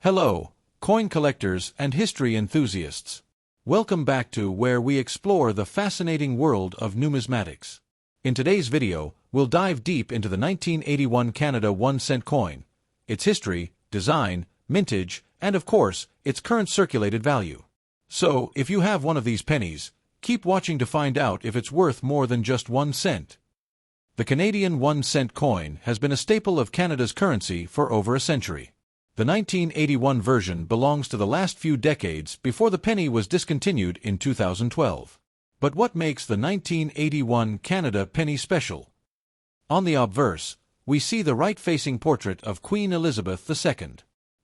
Hello, coin collectors and history enthusiasts. Welcome back to where we explore the fascinating world of numismatics. In today's video, we'll dive deep into the 1981 Canada 1-cent coin, its history, design, mintage, and of course, its current circulated value. So, if you have one of these pennies, keep watching to find out if it's worth more than just 1 cent. The Canadian 1-cent coin has been a staple of Canada's currency for over a century. The 1981 version belongs to the last few decades before the penny was discontinued in 2012. But what makes the 1981 Canada penny special? On the obverse, we see the right-facing portrait of Queen Elizabeth II.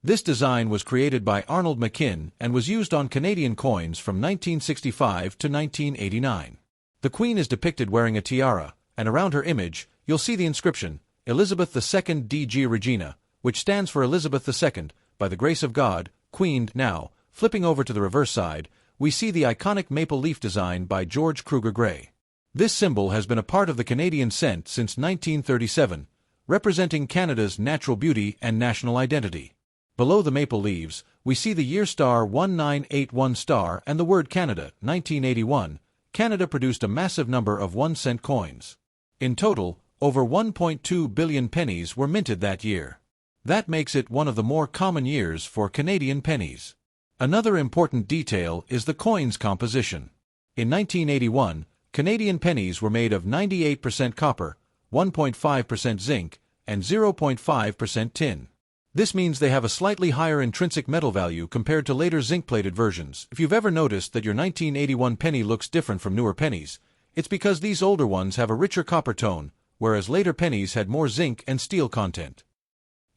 This design was created by Arnold McKim and was used on Canadian coins from 1965 to 1989. The Queen is depicted wearing a tiara, and around her image, you'll see the inscription, Elizabeth II DG Regina, which stands for Elizabeth II, by the grace of God, queened. Now, flipping over to the reverse side, we see the iconic maple leaf design by George Kruger Gray. This symbol has been a part of the Canadian cent since 1937, representing Canada's natural beauty and national identity. Below the maple leaves, we see the year star 1981 star and the word Canada, 1981. Canada produced a massive number of 1-cent coins. In total, over 1.2 billion pennies were minted that year. That makes it one of the more common years for Canadian pennies. Another important detail is the coin's composition. In 1981, Canadian pennies were made of 98% copper, 1.5% zinc, and 0.5% tin. This means they have a slightly higher intrinsic metal value compared to later zinc-plated versions. If you've ever noticed that your 1981 penny looks different from newer pennies, it's because these older ones have a richer copper tone, whereas later pennies had more zinc and steel content.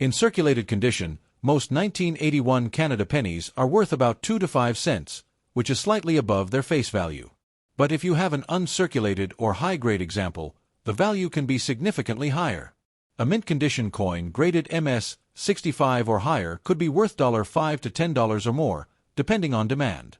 In circulated condition, most 1981 Canada pennies are worth about 2 to 5 cents, which is slightly above their face value. But if you have an uncirculated or high-grade example, the value can be significantly higher. A mint-condition coin graded MS 65 or higher could be worth $5 to $10 or more, depending on demand.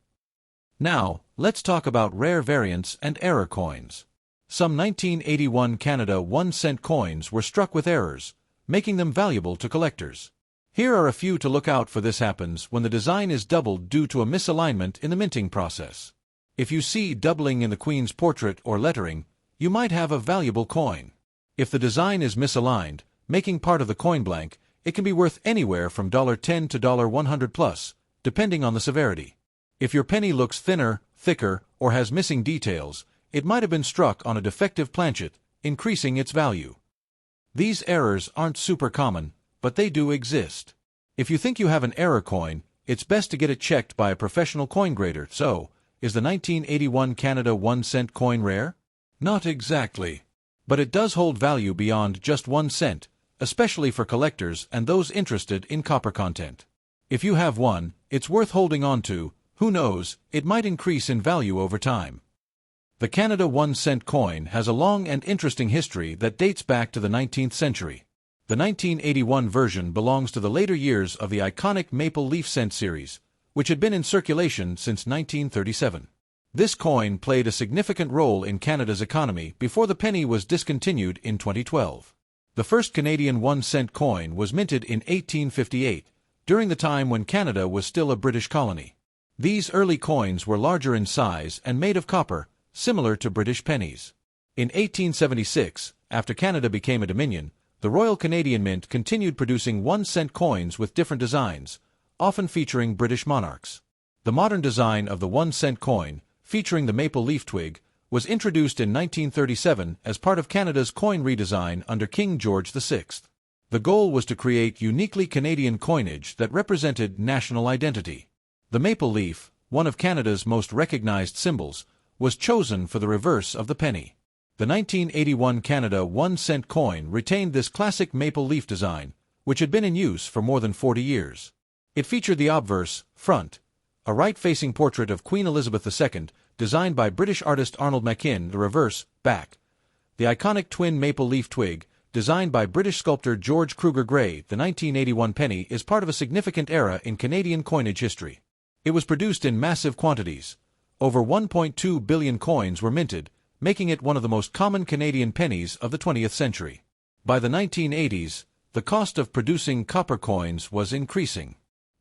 Now, let's talk about rare variants and error coins. Some 1981 Canada 1-cent coins were struck with errors, making them valuable to collectors. Here are a few to look out for. This happens when the design is doubled due to a misalignment in the minting process. If you see doubling in the Queen's portrait or lettering, you might have a valuable coin. If the design is misaligned, making part of the coin blank, it can be worth anywhere from $10 to $100 plus, depending on the severity. If your penny looks thinner, thicker, or has missing details, it might have been struck on a defective planchet, increasing its value. These errors aren't super common, but they do exist. If you think you have an error coin, it's best to get it checked by a professional coin grader. So, is the 1981 Canada 1-cent coin rare? Not exactly. But it does hold value beyond just 1 cent, especially for collectors and those interested in copper content. If you have one, it's worth holding on to. Who knows, it might increase in value over time. The Canada 1-cent coin has a long and interesting history that dates back to the 19th century. The 1981 version belongs to the later years of the iconic maple leaf cent series, which had been in circulation since 1937. This coin played a significant role in Canada's economy before the penny was discontinued in 2012. The first Canadian 1-cent coin was minted in 1858, during the time when Canada was still a British colony. These early coins were larger in size and made of copper, similar to British pennies. In 1876, after Canada became a Dominion, the Royal Canadian Mint continued producing 1-cent coins with different designs, often featuring British monarchs. The modern design of the 1-cent coin, featuring the maple leaf twig, was introduced in 1937 as part of Canada's coin redesign under King George VI. The goal was to create uniquely Canadian coinage that represented national identity. The maple leaf, one of Canada's most recognized symbols, was chosen for the reverse of the penny. The 1981 Canada 1-cent coin retained this classic maple leaf design, which had been in use for more than 40 years. It featured the obverse, front, a right-facing portrait of Queen Elizabeth II, designed by British artist Arnold McKim, the reverse, back. The iconic twin maple leaf twig, designed by British sculptor George Kruger Gray. The 1981 penny is part of a significant era in Canadian coinage history. It was produced in massive quantities. Over 1.2 billion coins were minted, making it one of the most common Canadian pennies of the 20th century. By the 1980s, the cost of producing copper coins was increasing.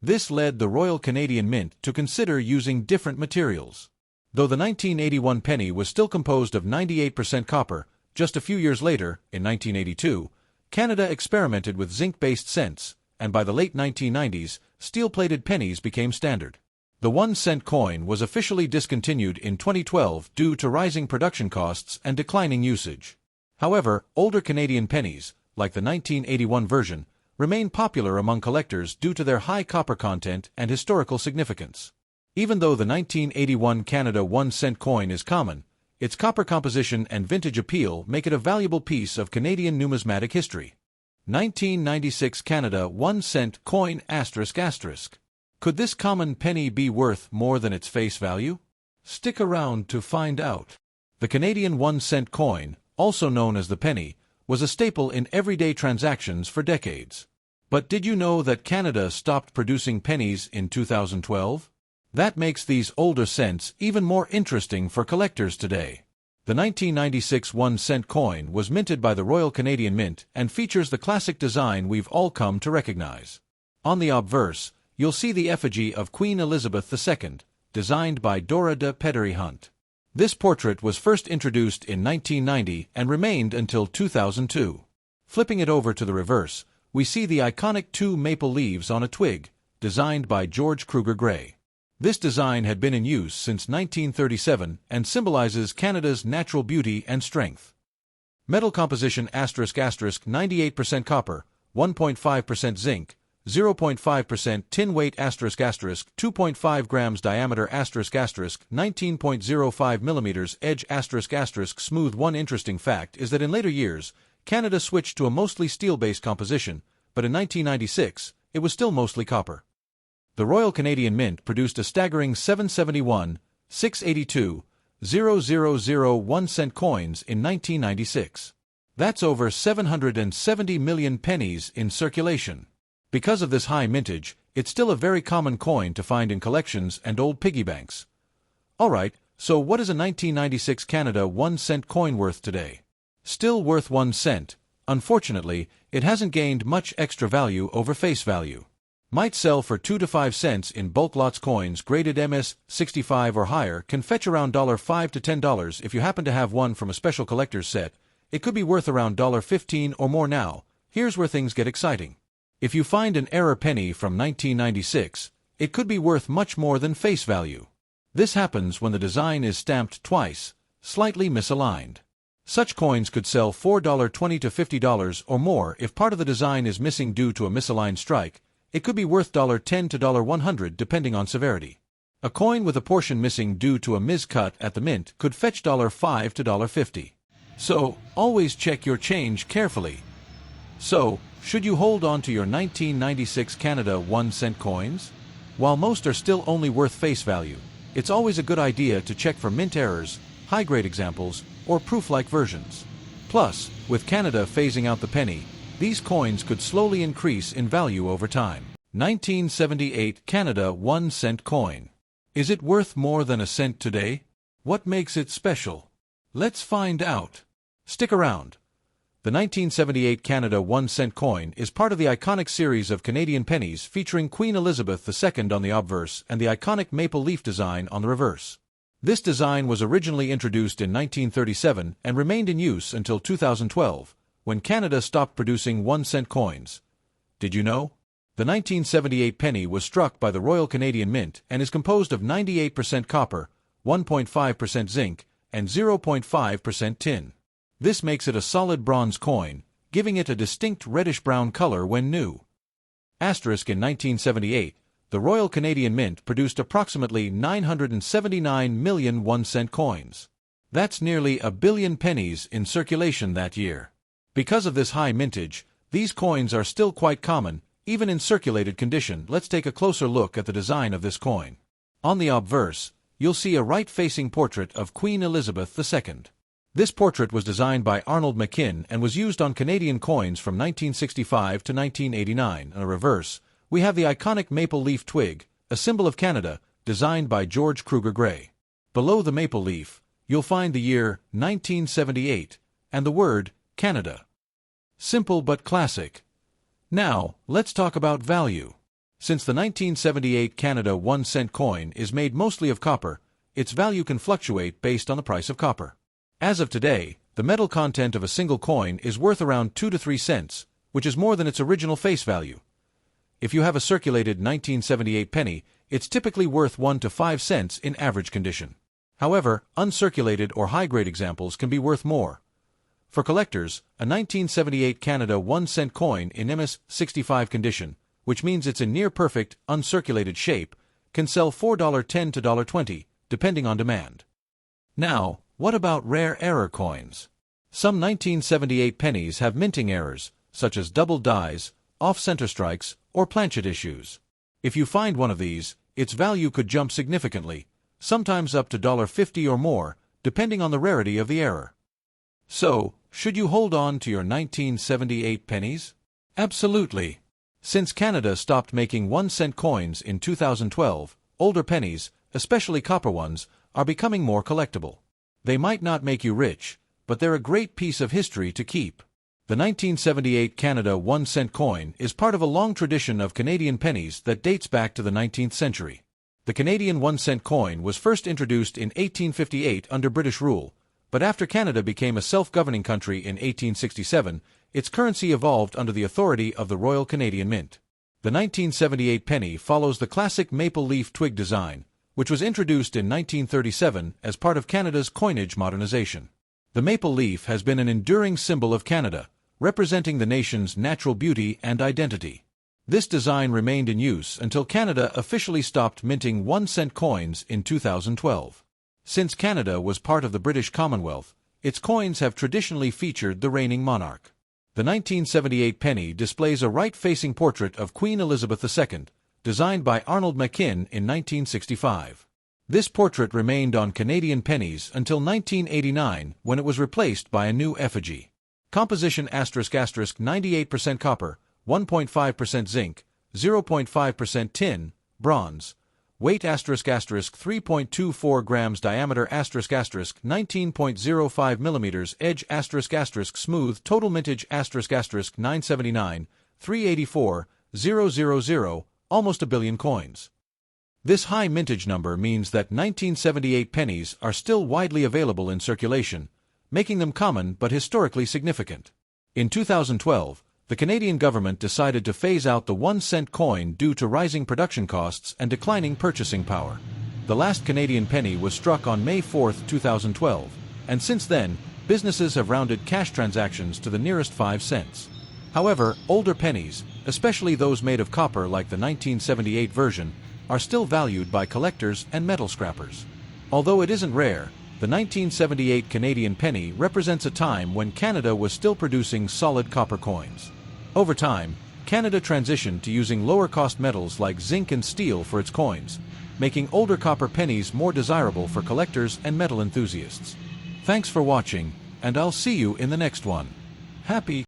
This led the Royal Canadian Mint to consider using different materials. Though the 1981 penny was still composed of 98% copper, just a few years later, in 1982, Canada experimented with zinc-based cents, and by the late 1990s, steel-plated pennies became standard. The 1-cent coin was officially discontinued in 2012 due to rising production costs and declining usage. However, older Canadian pennies, like the 1981 version, remain popular among collectors due to their high copper content and historical significance. Even though the 1981 Canada 1-cent coin is common, its copper composition and vintage appeal make it a valuable piece of Canadian numismatic history. 1996 Canada 1-cent coin ***. Could this common penny be worth more than its face value? Stick around to find out. The Canadian 1-cent coin, also known as the penny, was a staple in everyday transactions for decades. But did you know that Canada stopped producing pennies in 2012? That makes these older cents even more interesting for collectors today. The 1996 1-cent coin was minted by the Royal Canadian Mint and features the classic design we've all come to recognize. On the obverse, you'll see the effigy of Queen Elizabeth II, designed by Dora de Pedery Hunt. This portrait was first introduced in 1990 and remained until 2002. Flipping it over to the reverse, we see the iconic 2 maple leaves on a twig, designed by George Kruger Gray. This design had been in use since 1937 and symbolizes Canada's natural beauty and strength. Metal composition ***, 98% copper, 1.5% zinc, 0.5% tin weight ***, 2.5 grams diameter ***, 19.05 millimeters edge ***, smooth. One interesting fact is that in later years, Canada switched to a mostly steel-based composition, but in 1996, it was still mostly copper. The Royal Canadian Mint produced a staggering 771, 682, 000 1-cent coins in 1996. That's over 770 million pennies in circulation. Because of this high mintage, it's still a very common coin to find in collections and old piggy banks. Alright, so what is a 1996 Canada 1-cent coin worth today? Still worth 1 cent. Unfortunately, it hasn't gained much extra value over face value. Might sell for 2 to 5 cents in bulk lots. Coins graded MS-65 or higher can fetch around $5 to $10 if you happen to have one from a special collector's set. It could be worth around $15 or more now. Here's where things get exciting. If you find an error penny from 1996, it could be worth much more than face value. This happens when the design is stamped twice, slightly misaligned. Such coins could sell $4.20 to $50 or more if part of the design is missing due to a misaligned strike. It could be worth $10 to $100 depending on severity. A coin with a portion missing due to a miscut at the mint could fetch $5 to $50. So, always check your change carefully. So, should you hold on to your 1996 Canada 1-cent coins? While most are still only worth face value, it's always a good idea to check for mint errors, high-grade examples, or proof-like versions. Plus, with Canada phasing out the penny, these coins could slowly increase in value over time. 1978 Canada 1-cent coin. Is it worth more than a cent today? What makes it special? Let's find out. Stick around. The 1978 Canada 1-cent coin is part of the iconic series of Canadian pennies featuring Queen Elizabeth II on the obverse and the iconic maple leaf design on the reverse. This design was originally introduced in 1937 and remained in use until 2012, when Canada stopped producing 1-cent coins. Did you know? The 1978 penny was struck by the Royal Canadian Mint and is composed of 98% copper, 1.5% zinc, and 0.5% tin. This makes it a solid bronze coin, giving it a distinct reddish-brown color when new. In 1978, the Royal Canadian Mint produced approximately 979 million 1-cent coins. That's nearly a billion pennies in circulation that year. Because of this high mintage, these coins are still quite common, even in circulated condition. Let's take a closer look at the design of this coin. On the obverse, you'll see a right-facing portrait of Queen Elizabeth II. This portrait was designed by Arnold McKim and was used on Canadian coins from 1965 to 1989. On the reverse, we have the iconic maple leaf twig, a symbol of Canada, designed by George Kruger Gray. Below the maple leaf, you'll find the year 1978 and the word Canada. Simple but classic. Now, let's talk about value. Since the 1978 Canada 1-cent coin is made mostly of copper, its value can fluctuate based on the price of copper. As of today, the metal content of a single coin is worth around 2 to 3 cents, which is more than its original face value. If you have a circulated 1978 penny, it's typically worth 1 to 5 cents in average condition. However, uncirculated or high-grade examples can be worth more. For collectors, a 1978 Canada 1-cent coin in MS-65 condition, which means it's in near-perfect, uncirculated shape, can sell $4.10 to $1.20, depending on demand. Now, what about rare error coins? Some 1978 pennies have minting errors, such as double dies, off-center strikes, or planchet issues. If you find one of these, its value could jump significantly, sometimes up to $1.50 or more, depending on the rarity of the error. So, should you hold on to your 1978 pennies? Absolutely. Since Canada stopped making 1-cent coins in 2012, older pennies, especially copper ones, are becoming more collectible. They might not make you rich, but they're a great piece of history to keep. The 1978 Canada 1-cent coin is part of a long tradition of Canadian pennies that dates back to the 19th century. The Canadian 1-cent coin was first introduced in 1858 under British rule, but after Canada became a self-governing country in 1867, its currency evolved under the authority of the Royal Canadian Mint. The 1978 penny follows the classic maple leaf twig design, which was introduced in 1937 as part of Canada's coinage modernization. The maple leaf has been an enduring symbol of Canada, representing the nation's natural beauty and identity. This design remained in use until Canada officially stopped minting 1-cent coins in 2012. Since Canada was part of the British Commonwealth, its coins have traditionally featured the reigning monarch. The 1978 penny displays a right-facing portrait of Queen Elizabeth II, designed by Arnold Machin in 1965. This portrait remained on Canadian pennies until 1989, when it was replaced by a new effigy. Composition ** 98% copper, 1.5% zinc, 0.5% tin, bronze. Weight ** 3.24 grams diameter ** 19.05 millimeters edge ** smooth total mintage ** 979, 384, 000, almost a billion coins. This high mintage number means that 1978 pennies are still widely available in circulation, making them common but historically significant. In 2012, the Canadian government decided to phase out the 1-cent coin due to rising production costs and declining purchasing power. The last Canadian penny was struck on May 4, 2012, and since then, businesses have rounded cash transactions to the nearest 5 cents. However, older pennies, especially those made of copper like the 1978 version, are still valued by collectors and metal scrappers. Although it isn't rare, the 1978 Canadian penny represents a time when Canada was still producing solid copper coins. Over time, Canada transitioned to using lower-cost metals like zinc and steel for its coins, making older copper pennies more desirable for collectors and metal enthusiasts. Thanks for watching, and I'll see you in the next one. Happy